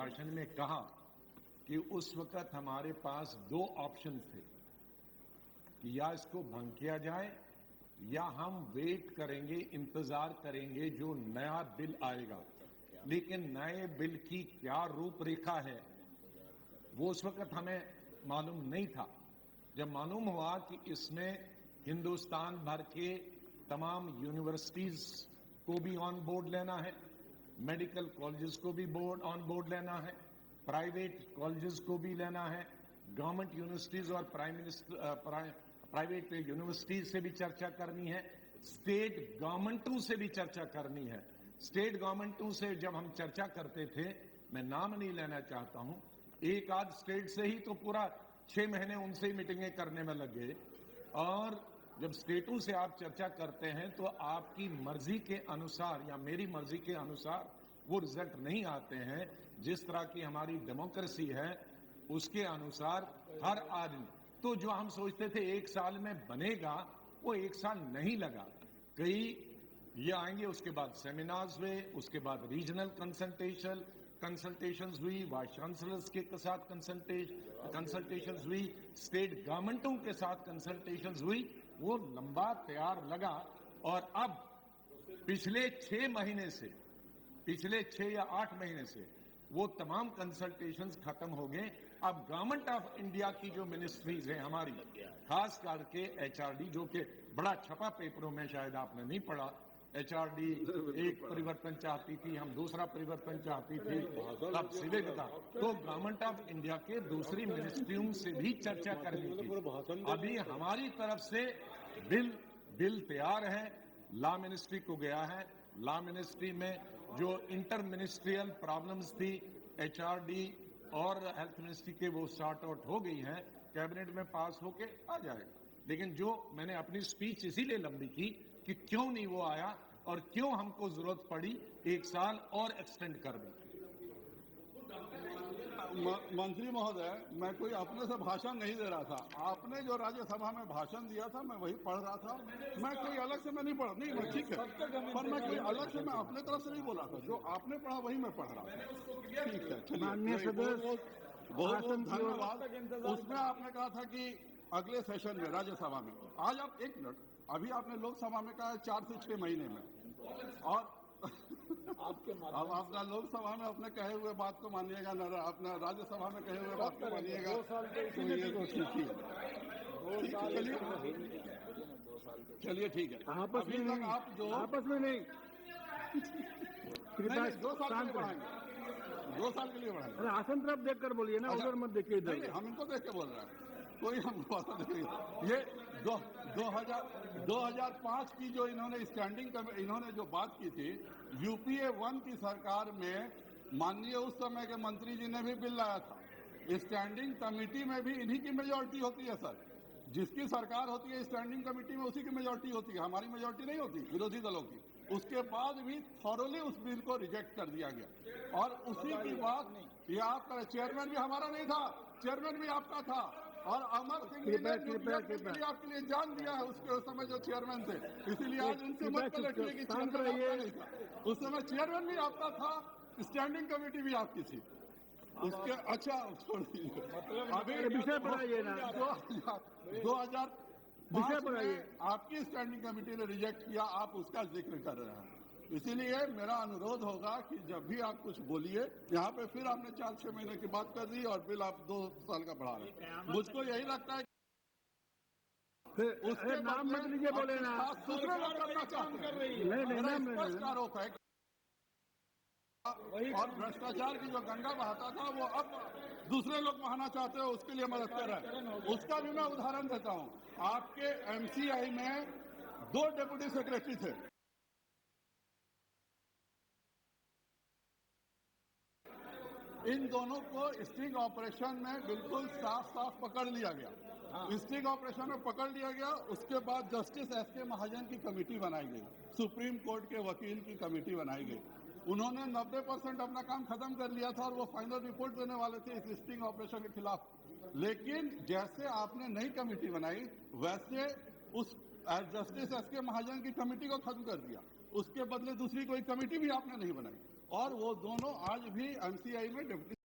भाषण में कहा कि उस वक्त हमारे पास दो ऑप्शन थे कि या इसको भंग किया जाए या हम वेट करेंगे, इंतजार करेंगे जो नया बिल आएगा। लेकिन नए बिल की क्या रूपरेखा है वो उस वक्त हमें मालूम नहीं था। जब मालूम हुआ कि इसमें हिंदुस्तान भर के तमाम यूनिवर्सिटीज को भी ऑन बोर्ड लेना है, मेडिकल कॉलेजेस को भी ऑन बोर्ड लेना है, प्राइवेट कॉलेजेस को भी लेना है, गवर्नमेंट यूनिवर्सिटीज और प्राइवेट यूनिवर्सिटीज से भी चर्चा करनी है, स्टेट गवर्नमेंटों से भी चर्चा करनी है। स्टेट गवर्नमेंटों से जब हम चर्चा करते थे, मैं नाम नहीं लेना चाहता हूं, एक आध स्टेट से ही तो पूरा 6 महीने उनसे ही मीटिंगें करने में लग गए। और जब स्टेटों से आप चर्चा करते हैं तो आपकी मर्जी के अनुसार या मेरी मर्जी के अनुसार वो रिजल्ट नहीं आते हैं। जिस तरह की हमारी डेमोक्रेसी है उसके अनुसार हर आदमी, तो जो हम सोचते थे 1 साल में बनेगा वो 1 साल नहीं लगा। कई ये आएंगे, उसके बाद सेमिनार्स हुए, उसके बाद रीजनल कंसल्टेशंस हुई, वाइस चांसलर्स के साथ कंसल्टेशंस हुई, स्टेट गवर्नमेंटों के साथ कंसल्टेशंस हुई, वो लंबा तैयार लगा। और अब पिछले 6 महीने से, पिछले 6 या 8 महीने से वो तमाम कंसल्टेशंस खत्म हो गए। अब गवर्नमेंट ऑफ इंडिया की जो मिनिस्ट्रीज हैं हमारी, खास करके एचआरडी, जो कि बड़ा छपा पेपरों में, शायद आपने नहीं पढ़ा, एचआरडी एक परिवर्तन चाहती थी, हम दूसरा परिवर्तन चाहती थी, तब सिविक था। तो गवर्नमेंट ऑफ इंडिया के दूसरी मिनिस्ट्रियों से भी चर्चा करनी थी। अभी हमारी तरफ से बिल तैयार है, लॉ मिनिस्ट्री को गया है। लॉ मिनिस्ट्री में जो इंटर मिनिस्ट्रियल प्रॉब्लम्स थी एचआरडी और हेल्थ मिनिस्ट्री के, वो सॉर्ट आउट हो गई हैं, कैबिनेट में पास होके आ जाएगा। लेकिन जो मैंने अपनी स्पीच इसीलिए लंबी की कि क्यों नहीं वो आया और क्यों हमको जरूरत पड़ी 1 साल और एक्सटेंड कर दी। मंत्री महोदय, मैं कोई अपने से भाषण नहीं दे रहा था। आपने जो राज्यसभा में भाषण दिया था मैं वही पढ़ रहा था। मैं कोई अलग से मैं नहीं पढ़ा, नहीं, ठीक है, पर मैं कोई अलग से मैं अपने तरफ से नहीं बोला था। जो आपने पढ़ा वही मैं पढ़ रहा था। ठीक है, चलिए, बहुत धन्यवाद। उसमें आपने कहा था कि अगले सेशन में राज्यसभा में, आज आप 1 मिनट, अभी आपने लोकसभा में कहा 4 से 6 महीने में, और अब अपना लोकसभा में अपने कहे हुए बात को मानिएगा, अपना राज्यसभा में कहे हुए बात को मानिएगा, तो ये तो ठीक ही है। चलिए ठीक है, अभी तक आप जो आपस में नहीं, 2 साल के लिए बढ़ाएंगे, 2 साल के लिए बढ़ाएंगे। अरे आसन तरफ देखकर बोलिए ना, उधर मत देखिए, इधर। हम इनको देख के बोल रहे हैं, कोई हमको पता नहीं। ये 2005 की जो इन्होंने इन्होंने जो बात की थी, यूपीए 1 की सरकार में माननीय उस समय के मंत्री जी ने भी बिल लाया था। स्टैंडिंग कमेटी में भी इन्हीं की मेजोरिटी होती है सर। जिसकी सरकार होती है स्टैंडिंग कमेटी में उसी की मेजोरिटी होती है, हमारी मेजोरिटी नहीं होती, विरोधी दलों की। उसके बाद भी थॉरोली उस बिल को रिजेक्ट कर दिया गया। और उसी की बात, ये आपका चेयरमैन भी हमारा नहीं था, चेयरमैन भी आपका था, और अमर सिंह जी ने आपके लिए जान दिया है उसके समय जो चेयरमैन थे। इसीलिए आज उनसे मत लड़िए कि चेयरमैन आपका नहीं था, उस समय चेयरमैन भी आपका था, स्टैंडिंग कमेटी भी आपकी थी उसके। अच्छा, छोड़िए, अभी विषय बढ़ाइए ना, 2005 में आपकी स्टैंडिंग कमेटी ने रिजेक्ट किया, आप उसका जिक्र कर रहे हैं। इसीलिए मेरा अनुरोध होगा कि जब भी आप कुछ बोलिए, यहाँ पे फिर आपने 4-6 महीने की बात कर दी और बिल आप 2 साल का बढ़ा रहे हैं। मुझको यही लगता है उसके नाम मत लीजिए, बोले ना, दूसरे लोग करना चाहते हैं। मेरा स्पष्ट आरोप है और भ्रष्टाचार की जो गंगा बहाता था वो अब दूसरे लोग बहाना चाहते हो, उसके लिए मदद कर रहे हैं। उसका भी मैं उदाहरण देता हूं। आपके एमसीआई में 2 डेप्यूटी सेक्रेटरी थे, इन दोनों को स्टिंग ऑपरेशन में बिल्कुल साफ पकड़ लिया गया। स्टिंग ऑपरेशन में पकड़ लिया गया। उसके बाद जस्टिस एसके महाजन की कमेटी बनाई गई, सुप्रीम कोर्ट के वकील की कमेटी बनाई गई। उन्होंने 90% अपना काम खत्म कर लिया था और वो फाइनल रिपोर्ट देने वाले थे इस स्टिंग ऑपरेशन के खिलाफ। लेकिन जैसे आपने नई कमेटी बनाई, वैसे उस जस्टिस एसके महाजन की कमेटी को खत्म कर दिया। उसके बदले दूसरी कोई कमेटी भी आपने नहीं बनाई और वो दोनों आज भी एमसीआई में डिप्टी